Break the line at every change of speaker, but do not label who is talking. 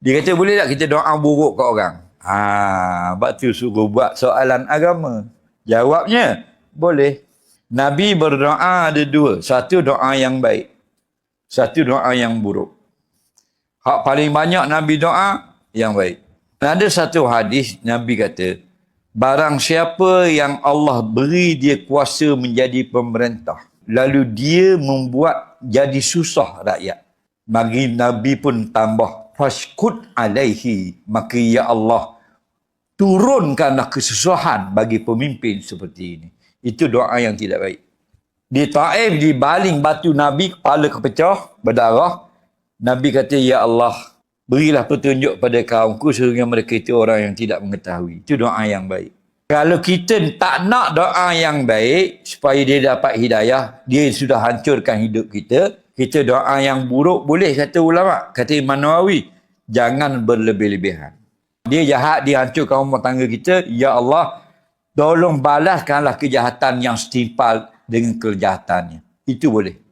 Dia kata boleh tak kita doa buruk kat orang? Sebab tu suruh buat soalan agama. Jawabnya, boleh. Nabi berdoa ada dua. Satu doa yang baik. Satu doa yang buruk. Hak paling banyak Nabi doa yang baik. Ada satu hadis Nabi kata, barang siapa yang Allah beri dia kuasa menjadi pemerintah, lalu dia membuat jadi susah rakyat. Bagi Nabi pun tambah, fashkut alaihi, maka ya Allah, turunkanlah kesusahan bagi pemimpin seperti ini. Itu doa yang tidak baik. Di Taif dibaling batu Nabi, kepala kepecah, berdarah. Nabi kata, ya Allah, berilah petunjuk pada kaumku sehingga mereka itu orang yang tidak mengetahui. Itu doa yang baik. Kalau kita tak nak doa yang baik supaya dia dapat hidayah, dia sudah hancurkan hidup kita. Kita doa yang buruk boleh, kata ulama, kata Imam Nawawi, jangan berlebih-lebihan. Dia jahat, dia hancurkan rumah tangga kita, ya Allah, tolong balaskanlah kejahatan yang setimpal dengan kejahatannya. Itu boleh.